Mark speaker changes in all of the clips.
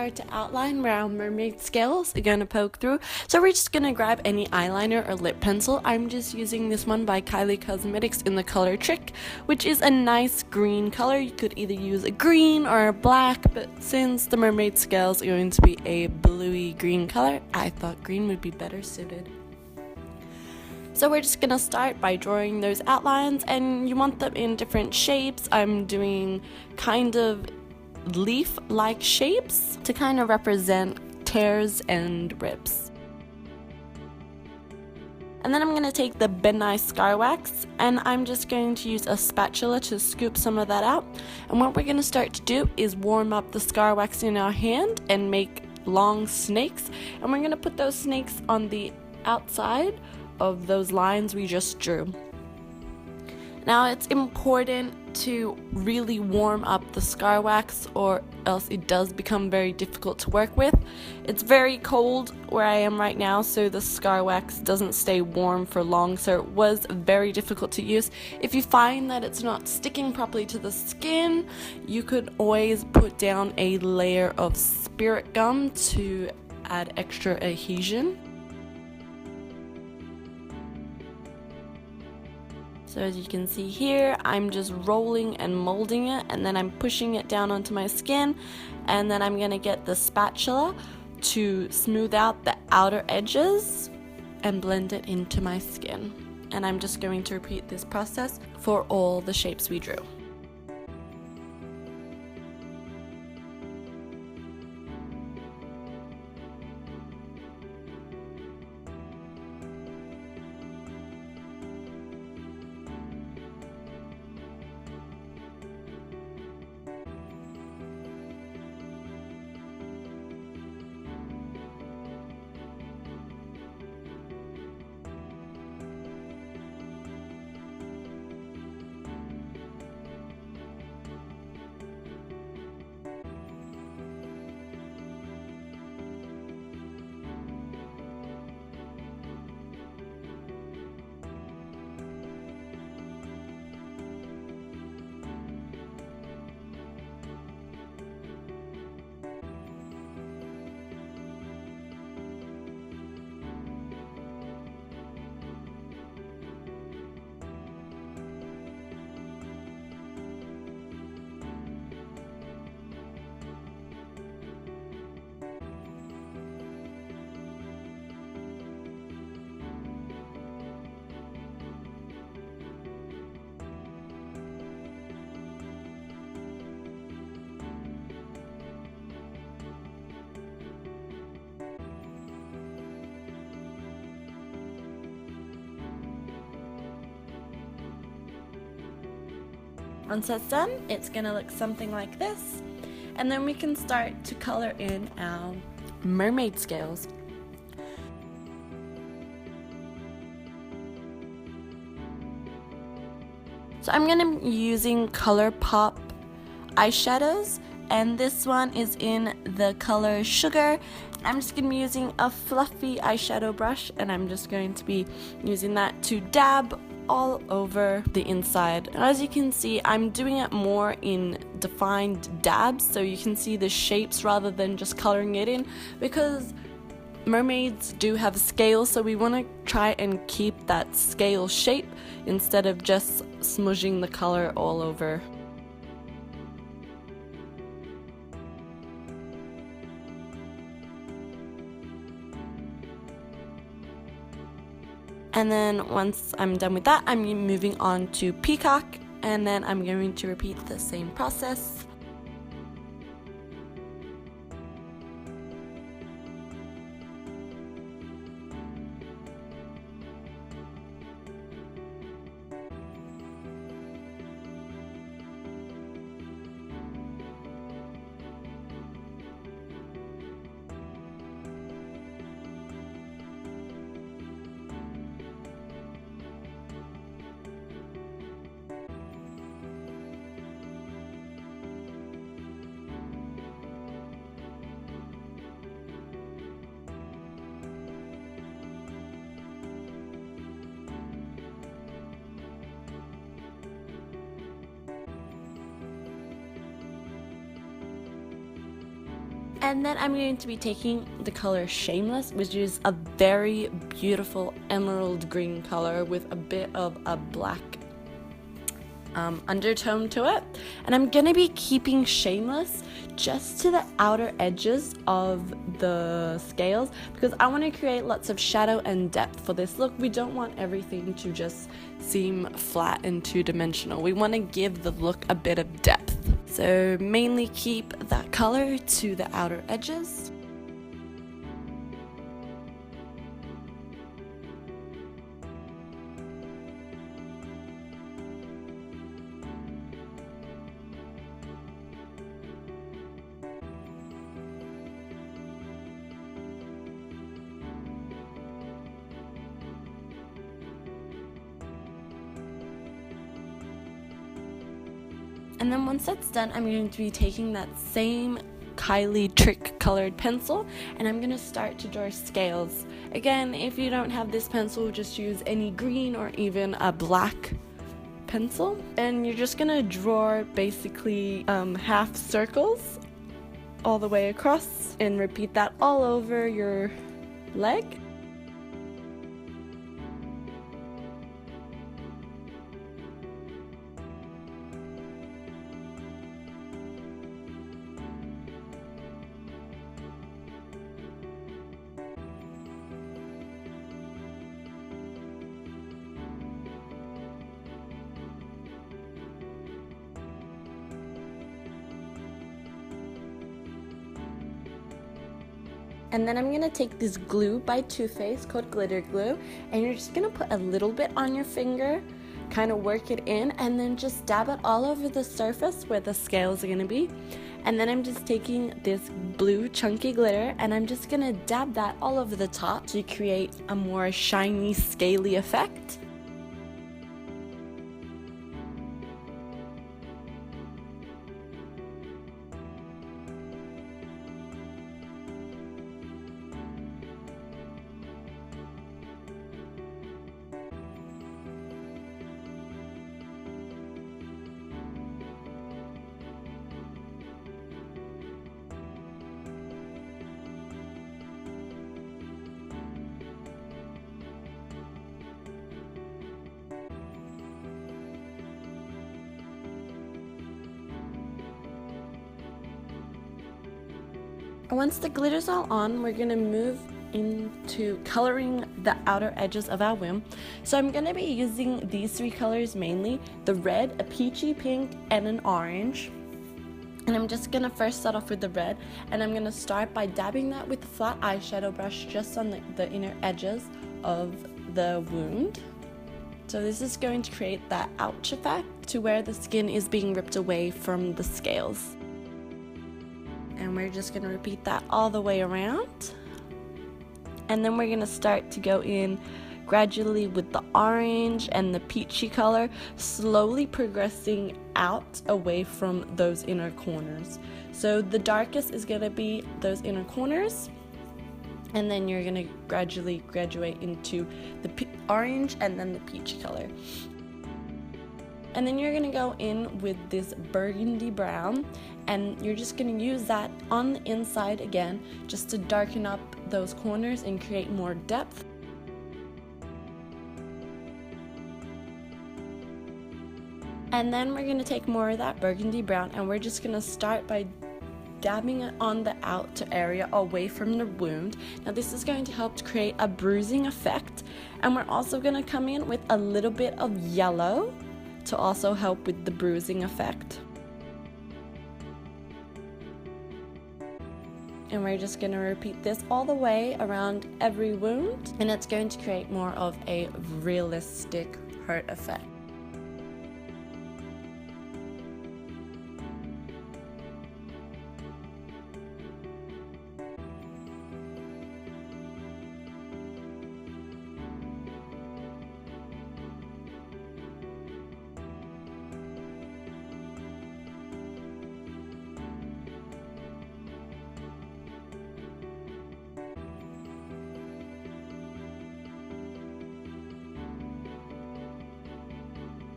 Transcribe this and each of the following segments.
Speaker 1: start to outline where our mermaid scales are going to poke through. So we're just going to grab any eyeliner or lip pencil. I'm just using this one by Kylie Cosmetics in the color Trick, which is a nice green color. You could either use a green or a black, but since the mermaid scales are going to be a bluey green color, I thought green would be better suited. So we're just going to start by drawing those outlines, and you want them in different shapes. I'm doing kind of leaf-like shapes to kind of represent tears and rips. And then I'm going to take the Ben Nye Scar Wax, and I'm just going to use a spatula to scoop some of that out. And what we're going to start to do is warm up the scar wax in our hand and make long snakes. And we're going to put those snakes on the outside of those lines we just drew. Now it's important to really warm up the scar wax, or else it does become very difficult to work with. It's very cold where I am right now, so the scar wax doesn't stay warm for long, so it was very difficult to use. If you find that it's not sticking properly to the skin, you could always put down a layer of spirit gum to add extra adhesion. So as you can see here, I'm just rolling and molding it, and then I'm pushing it down onto my skin, and then I'm going to get the spatula to smooth out the outer edges and blend it into my skin. And I'm just going to repeat this process for all the shapes we drew. Once that's done, it's gonna look something like this, and then we can start to color in our mermaid scales. So I'm gonna be using ColourPop eyeshadows, and this one is in the color Sugar. I'm just going to be using a fluffy eyeshadow brush, and I'm just going to be using that to dab all over the inside. And as you can see, I'm doing it more in defined dabs, so you can see the shapes rather than just coloring it in, because mermaids do have scales, so we want to try and keep that scale shape instead of just smudging the color all over. And then once I'm done with that, I'm moving on to Peacock, and then I'm going to repeat the same process. And then I'm going to be taking the color Shameless, which is a very beautiful emerald green color with a bit of a black undertone to it. And I'm going to be keeping Shameless just to the outer edges of the scales because I want to create lots of shadow and depth for this look. We don't want everything to just seem flat and two-dimensional. We want to give the look a bit of depth. So mainly keep that color to the outer edges. And then once that's done, I'm going to be taking that same Kylie Trick colored pencil and I'm going to start to draw scales. Again, if you don't have this pencil, just use any green or even a black pencil. And you're just going to draw basically half circles all the way across and repeat that all over your leg. And then I'm going to take this glue by Too Faced called glitter glue, and you're just going to put a little bit on your finger, kind of work it in, and then just dab it all over the surface where the scales are going to be. And then I'm just taking this blue chunky glitter and I'm just going to dab that all over the top to create a more shiny, scaly effect. Once the glitter's all on, we're going to move into coloring the outer edges of our wing. So I'm going to be using these three colors mainly, the red, a peachy pink, and an orange. And I'm just going to first start off with the red, and I'm going to start by dabbing that with the flat eyeshadow brush just on the inner edges of the wound. So this is going to create that ouch effect to where the skin is being ripped away from the scales. And we're just going to repeat that all the way around. And then we're going to start to go in gradually with the orange and the peachy color, slowly progressing out away from those inner corners. So the darkest is going to be those inner corners, and then you're going to gradually graduate into the orange and then the peachy color. And then you're going to go in with this burgundy brown, and you're just going to use that on the inside again just to darken up those corners and create more depth. And then we're going to take more of that burgundy brown, and we're just going to start by dabbing it on the outer area away from the wound. Now this is going to help to create a bruising effect, and we're also going to come in with a little bit of yellow to also help with the bruising effect. And we're just going to repeat this all the way around every wound, and it's going to create more of a realistic hurt effect.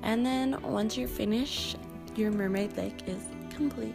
Speaker 1: And then once you're finished, your mermaid leg is complete.